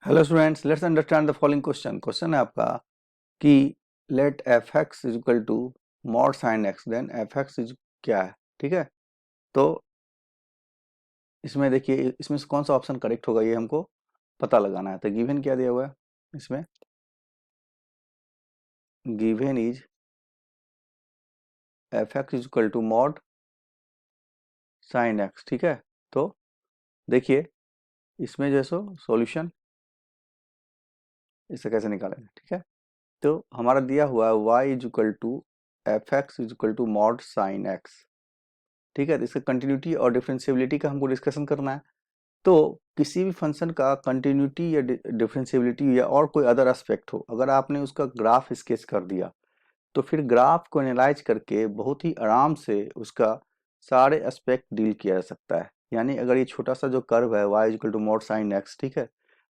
Hello students, let's understand the following question. Question है आपका कि let F X is equal to mod sine X, then F X is क्या है। ठीक है, तो इसमें देखिए इसमें से कौन सा ऑप्शन करेक्ट होगा ये हमको पता लगाना है। तो गिवन क्या दिया हुआ है इसमें, given is F X is equal to mod sine X. ठीक है, तो देखिए इसमें जो है सो सॉल्यूशन इसे कैसे निकालेंगे। ठीक है, तो हमारा दिया हुआ है y is equal to F X is equal to mod sine X. ठीक है, तो इसका कंटिन्यूटी और डिफरेंशियबिलिटी का हमको डिस्कशन करना है। तो किसी भी फंक्शन का कंटिन्यूटी या डिफरेंशियबिलिटी या और कोई अदर एस्पेक्ट हो, अगर आपने उसका ग्राफ स्केच कर दिया तो फिर ग्राफ को एनालाइज करके बहुत ही आराम से उसका सारे एस्पेक्ट डील किया जा सकता है। यानी अगर ये छोटा सा जो कर्व है y equal to mod sine X, ठीक है,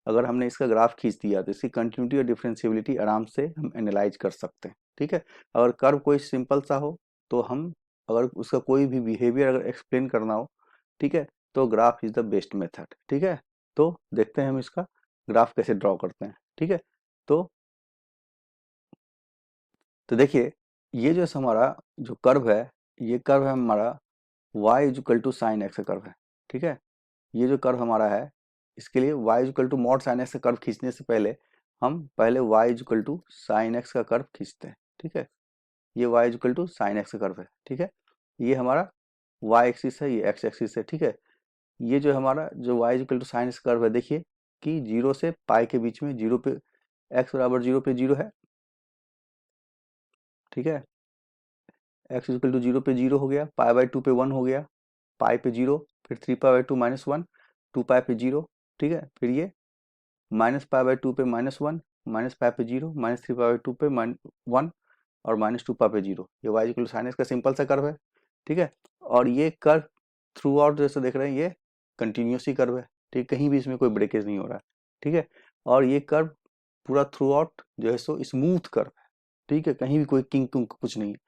अगर हमने इसका ग्राफ खींच दिया तो इसकी कंटिन्यूटी और डिफरेंशियबिलिटी आराम से हम एनालाइज कर सकते हैं। ठीक है, अगर कर्व कोई सिंपल सा हो तो हम, अगर उसका कोई भी बिहेवियर अगर एक्सप्लेन करना हो, ठीक है, तो graph is the best method. ठीक है, तो देखते हैं हम इसका ग्राफ कैसे ड्रॉ करते हैं। ठीक है, तो देखिए ये जो हमारा जो कर्व है, ये कर्व है हमारा y is equal to sine X का कर्व है। ठीक है, ये जो कर्व हमारा है इसके लिए y is equal to mod sine X का कर्व खींचने से पहले हम पहले y is equal to sine X का कर्व खींचते हैं। ठीक है, ये y is equal to sine X का कर्व है। ठीक है, ये हमारा y एक्सिस है, ये x एक्सिस है। ठीक है, ये जो हमारा जो y is equal to sine X curve है, देखिए कि 0 से पाई के बीच में, 0 पे x बराबर 0 पे 0 है। ठीक है, x इक्वल टू 0 पे 0 हो गया, पाई बाई 2 पे 1 हो गया, पाई पे 0, फिर 3 पाई बाई 2 माइनस 1, 2 पाई पे 0। ठीक है, फिर ये माइनस पाई बाई 2 पे माइनस 1, माइनस पाई पे 0, माइनस 3 पाई बाई 2 पे 1 और माइनस 2 पाई पे 0। ये y equal to sine X का सिंपल सा कर्व है। ठीक है, और ये कर्व थ्रू आउट जैसे देख रहे हैं ये कंटिन्यूस ही कर्व है। ठीक, कहीं भी इसमें कोई ब्रेकेज नहीं हो रहा है। ठीक है, और ये कर्व पूरा थ्रू आउट जो है सो स्मूथ कर्व है। ठीक है, कहीं भी कोई किंग कुंग कुछ नहीं है।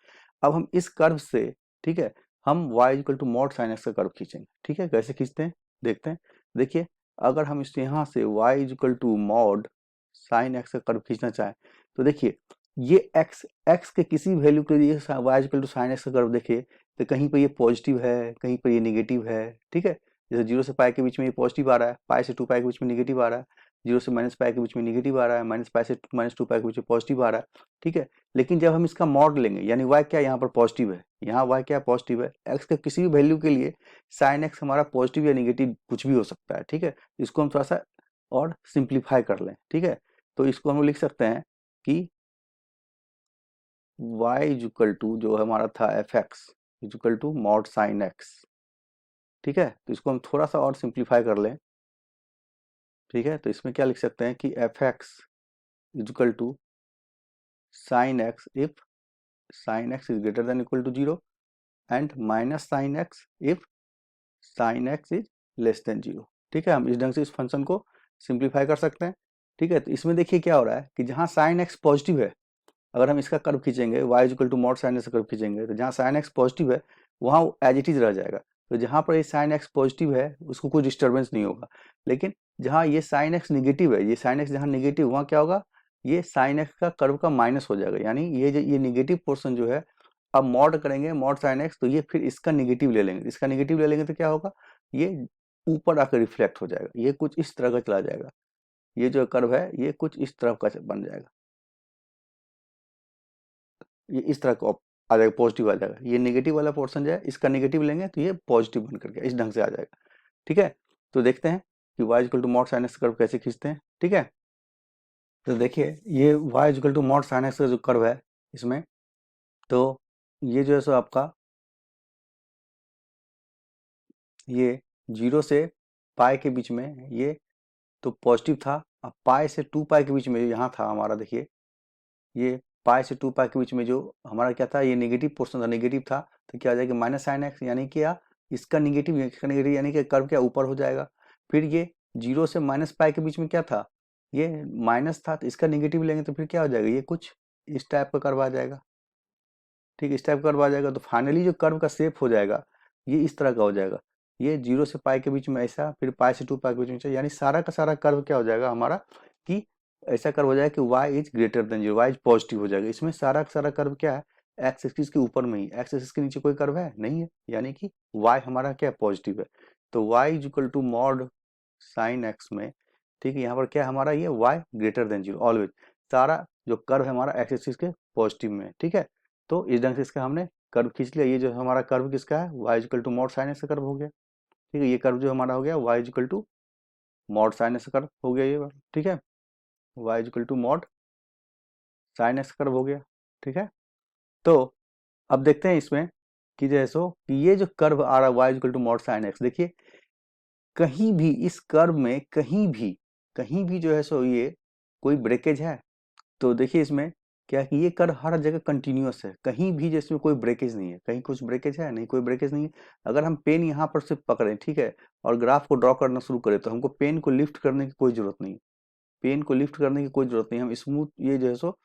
अब हम इस कर्व से, ठीक है, हम y equal to mod sine X का कर्व खींचेंगे। ठीक है, कैसे खींचते हैं देखते हैं। देखिए अगर हम इस यहाँ से y equal to mod sine X का कर्व खींचना चाहें तो देखिए ये x के किसी वैल्यू के लिए y equal to sine X का कर्व देखिए, तो कहीं पर ये पॉजिटिव है, कहीं पर ये निगेटिव है। ठीक है, जैसे 0 से पाई के बीच में ये पॉजिटिव आ रहा है, पाई से 2 पाई के बीच में निगेटिव आ रहा है, 0 से माइनस पाई के बीच में निगेटिव आ रहा है, माइनस पाई से माइनस 2 पाई के बीच में पॉजिटिव आ रहा है। ठीक है, लेकिन जब हम इसका मॉड लेंगे यानी y क्या यहाँ पर पॉजिटिव है, यहाँ y क्या पॉजिटिव है, x के किसी भी वैल्यू के लिए साइन x हमारा पॉजिटिव या निगेटिव कुछ भी हो सकता है। ठीक है, इसको हम थोड़ा सा और सिंप्लीफाई कर लें। ठीक है, तो इसको हम लिख सकते हैं कि y इज इक्वल टू जो हमारा था F X is equal to mod sine X. ठीक है, तो इसको हम थोड़ा सा और सिंप्लीफाई कर लें। ठीक है, तो इसमें क्या लिख सकते हैं कि F X is equal to sine X if sine X is greater than equal to 0 and minus sine X if sine X is less than 0। ठीक है, हम इस ढंग से इस फंक्शन को सिंप्लीफाई कर सकते हैं। ठीक है, तो इसमें देखिए क्या हो रहा है कि जहां साइन एक्स पॉजिटिव है, अगर हम इसका कर्व खींचेंगे y equal to mod sine X का कर्व खींचेंगे तो जहां साइन एक्स पॉजिटिव है वहां एज इट इज रह जाएगा। तो जहां पर ये साइन एक्स पॉजिटिव है उसको कोई डिस्टर्बेंस नहीं होगा। लेकिन जहां ये साइन एक्स निगेटिव है, ये साइन एक्स जहां निगेटिव, वहां क्या होगा, ये साइन एक्स का कर्व का माइनस हो जाएगा। यानी ये निगेटिव पोर्शन जो है, अब मॉड करेंगे मॉड साइन एक्स तो ये फिर इसका निगेटिव ले लेंगे, इसका निगेटिव ले लेंगे तो क्या होगा, ये ऊपर आकर रिफ्लेक्ट हो जाएगा, ये कुछ इस तरह का चला जाएगा। ये जो कर्व है ये कुछ इस तरह का बन जाएगा, ये इस तरह का आ जाएगा, पॉजिटिव आ जाएगा। ये नेगेटिव वाला पोर्शन जो है इसका निगेटिव लेंगे तो ये पॉजिटिव बन करके इस ढंग से आ जाएगा। ठीक है, तो देखते हैं कि y equal to mod sine X curve कैसे खींचते हैं। ठीक है, तो देखिए ये y equal to mod sine X का जो कर्व है इसमें, तो ये जो है सो आपका ये 0 से पाई के बीच में ये तो पॉजिटिव था। अब पाई से 2 पाई के बीच में यहाँ था हमारा, देखिए ये पाई से 2 पाई के बीच में जो हमारा क्या था, ये नेगेटिव पोर्शन था, नेगेटिव था। तो क्या आ जाएगा माइनस साइन एक्स, यानी कि इसका नेगेटिव यानी कि कर्व क्या ऊपर हो जाएगा। फिर ये 0 से माइनस पाई के बीच में क्या था, ये माइनस था, तो इसका नेगेटिव लेंगे तो फिर क्या हो जाएगा, ये कुछ इस टाइप का कर्व आ जाएगा। ठीक, इस टाइप का कर्व आ जाएगा। तो फाइनली जो कर्व का शेप हो जाएगा ये इस तरह का हो जाएगा। ये 0 से पाई के बीच में ऐसा, फिर पाई से 2 पाई के बीच में ऐसा, यानी सारा का सारा कर्व क्या हो जाएगा हमारा कि ऐसा कर्व हो जाएगा कि y is greater then 0, y positive हो जाएगा। इसमें सारा का सारा कर्व क्या है, एक्स एक्सिस के ऊपर में ही, एक्स एक्सिस के नीचे कोई कर्व है नहीं है, यानी कि y हमारा क्या पॉजिटिव है। तो y is equal to mod sine X में, ठीक है, यहाँ पर क्या हमारा ये y ग्रेटर देन 0 ऑलवेज, सारा जो कर्व है हमारा एक्स एक्सिस के पॉजिटिव में है, ठीक है। तो इस ढंग से इसका हमने कर्व खींच लिया। ये जो हमारा कर्व किसका है, y equal to mod sine X का कर्व हो गया, ठीक है। ये कर्व जो हमारा हो गया y equal to mod sine X का कर्व हो गया ये वाला, ठीक है। y equal to mod sine X का कर्व हो गया, ठीक है। तो अब देखते हैं इसमें कि जैसो कि ये जो कर्व आ रहा है y equal to mod sine X, देखिए कहीं भी इस कर्व में कहीं भी जो है सो ये कोई ब्रेकेज है। तो देखिए इसमें क्या है कि ये कर्व हर जगह कंटिन्यूअस है, कहीं भी जिसमें कोई ब्रेकेज नहीं है, कहीं कुछ ब्रेकेज है नहीं, कोई ब्रेकेज नहीं है। अगर हम पेन यहाँ पर से पकड़ें, ठीक है, और ग्राफ को ड्रॉ करना शुरू करें, तो हमको पेन को लिफ्ट करने की कोई जरूरत नहीं, पेन को लिफ्ट करने की कोई जरूरत नहीं, हम स्मूथ ये जो है सो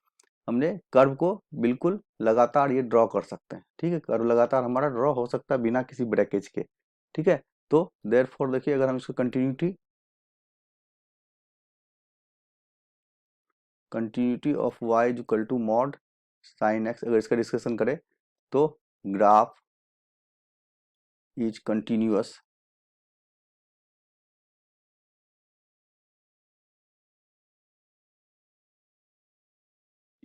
हमने कर्व को बिल्कुल लगातार ये ड्रॉ कर सकते हैं, ठीक है। कर्व लगातार हमारा ड्रॉ हो सकता है बिना किसी ब्रेकेज के, ठीक है। तो देयरफॉर देखिए अगर हम इसको continuity of y equal to mod sine X, अगर इसका डिस्कशन करें तो ग्राफ इज कंटिन्यूअस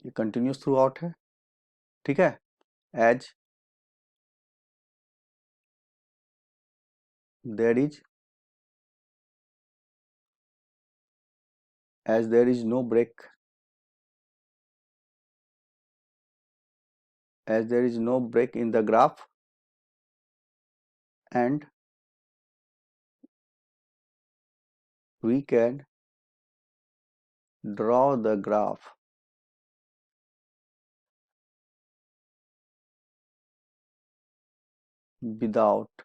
ये कंटिन्यूअस थ्रू आउट है, ठीक है। As there is there is no break, as there is no break in the graph and we can draw the graph without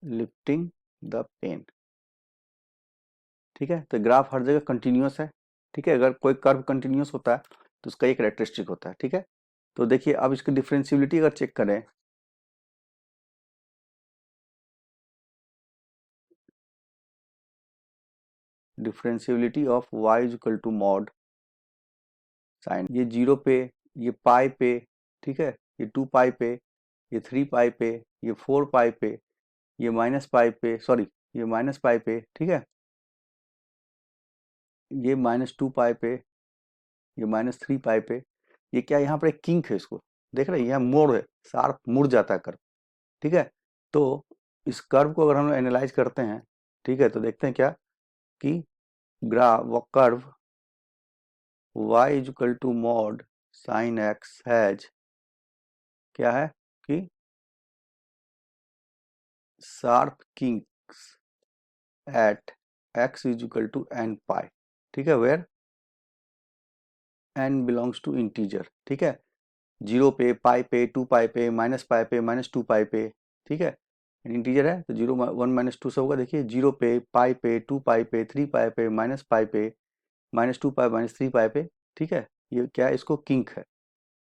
lifting the pen, ठीक है। तो graph हर जगह continuous है, ठीक है। अगर कोई कर्व कंटिन्यूअस होता है तो उसका एक कैरेक्टरिस्टिक होता है, ठीक है। तो देखिए अब इसकी डिफरेंशियबिलिटी अगर चेक करें, differentiability of y is equal to mod sine, ये 0 पे, ये पाई पे, ठीक है, ये 2 पाई पे, ये 3 पाई पे, ये 4 पाई पे, ये माइनस पाई पे, सॉरी ये माइनस पाई पे, ठीक है, ये -2 पाई पे, ये -3 पाई पे, ये क्या यहाँ पर एक किंक है, इसको देख रहे हैं, यहाँ मोड़ है, शार्प मुड़ जाता है कर्व, ठीक है। तो इस कर्व को अगर हम एनालाइज करते हैं, ठीक है, तो देखते हैं क्या कि ग्राफ व curve y is equal to mod sine X has क्या है कि sharp kinks at x is equal to n pi, ठीक है, where n belongs to integer, ठीक है। 0 पे, पाई पे, 2 पाई पे, माइनस पाई पे, -2 पाई पे, ठीक है, इंटीजर है तो 0 1 -2 से होगा। देखिए 0 पे, पाई पे, 2 पाई पे, 3 पाई पे, माइनस पाई पे, -2 पाई, -3 पाई पे, ठीक है। ये क्या है, इसको किंक है,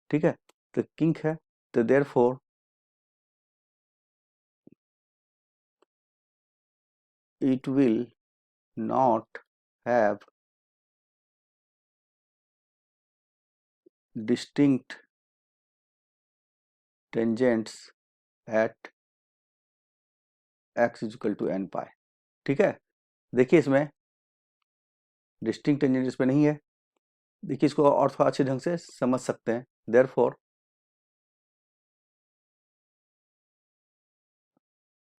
ठीक है। तो किंक है तो therefore it will not have distinct tangents at x is equal to n pi, ठीक है। देखिए इसमें डिस्टिंक्ट टेंजेंट इस पे नहीं है, देखिए इसको और थोड़ा अच्छे ढंग से समझ सकते हैं। Therefore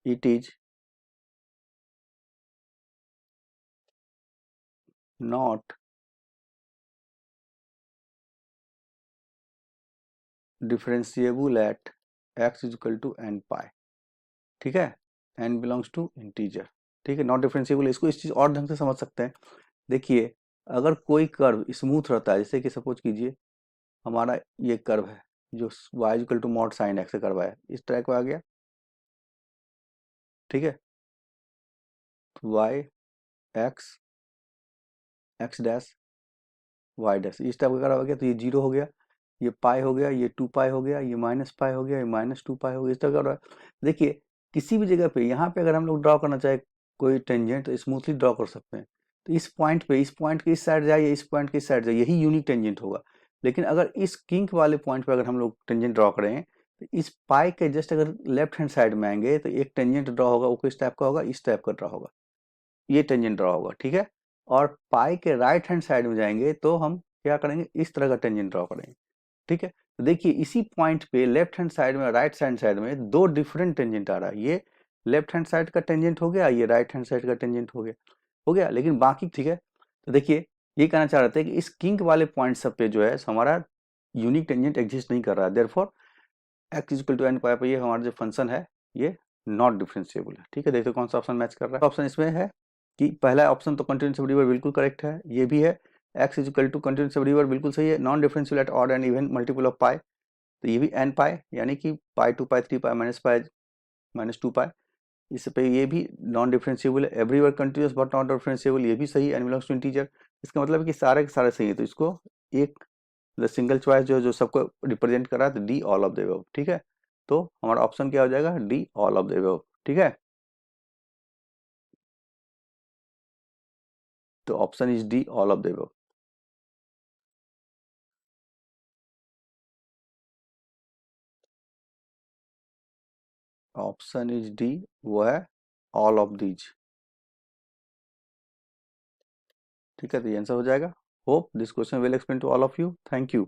it is not differentiable at x is equal to n pi, ठीक है, n बिलोंग्स टू इंटीजर, ठीक है, नॉट डिफरेंशिएबल। इसको इस चीज और ढंग से समझ सकते हैं। देखिए अगर कोई कर्व स्मूथ रहता है, जैसे कि सपोज कीजिए हमारा ये कर्व है जो y equal to mod sine X से कर्व है, इस ट्रैक पे आ गया, ठीक है, y X X dash Y dash इस टाइप का कर्व आ गया, तो ये 0 हो गया, ये पाई हो गया, ये 2 पाई हो गया, ये -पाई हो गया, ये -2 पाई हो गया, इस टाइप का कर्व। देखिए किसी भी जगह पे यहाँ पे अगर हम लोग ड्रॉ करना चाहे कोई टेंजेंट तो स्मूथली ड्रॉ कर सकते हैं। तो इस पॉइंट पे, इस पॉइंट के इस साइड जाए या इस पॉइंट के इस साइड जाए, यही यूनिक टेंजेंट होगा। लेकिन अगर इस किंक वाले पॉइंट पे अगर हम लोग टेंजेंट ड्रॉ करें तो इस पाई के जस्ट अगर लेफ्ट हैंड साइड में आएंगे तो एक टेंजेंट ड्रॉ होगा, वो किस टाइप का होगा, इस टाइप का ड्रॉ होगा, ये टेंजेंट ड्रॉ होगा, ठीक है। और पाई के राइट हैंड साइड में जाएंगे तो हम क्या करेंगे, इस तरह का टेंजेंट ड्रॉ करेंगे, ठीक है। तो देखिए इसी पॉइंट पे लेफ्ट हैंड साइड में, राइट हैंड साइड में दो डिफरेंट टेंजेंट आ रहा है। ये लेफ्ट हैंड साइड का टेंजेंट हो गया, ये राइट हैंड साइड का टेंजेंट हो गया, लेकिन बाकी ठीक है। तो देखिए ये कहना चाह रहे थे कि इस किंक वाले पॉइंट सब पे जो है हमारा यूनिक टेंजेंट एग्जिस्ट नहीं कर रहा है, therefore X equal to N pi पर ये हमारा जो फंक्शन है ये नॉट डिफरेंशिएबल है, ठीक है। देखते कौन सा ऑप्शन मैच कर रहा है। ऑप्शन इसमें है कि पहला ऑप्शन तो कंटिन्यूस रिवर बिल्कुल करेक्ट है, ये भी है X equal to continuous river बिल्कुल सही है, non differential at odd and even multiple of pi, तो ये भी एन पाई यानी कि पाई टू पाई 3 पाई माइनस 2 पाई, इस पे ये भी नॉन डिफरेंशिएबल है। Everywhere continuous but not differentiable, ये भी सही है, एन बिलोंग्स टू इंटीजर। इसका मतलब है कि सारे के सारे सही है, तो इसको एक सिंगल चॉइस जो जो सबको रिप्रेजेंट कर रहा है, तो D all of the above, ठीक है। तो हमारा ऑप्शन क्या हो जाएगा, D all of the above, ठीक है। तो option is D all of the above. Option is D, वो है ऑल ऑफ दीज, ठीक है। तो ये आंसर हो जाएगा। Hope this question will explain to all of you, thank you.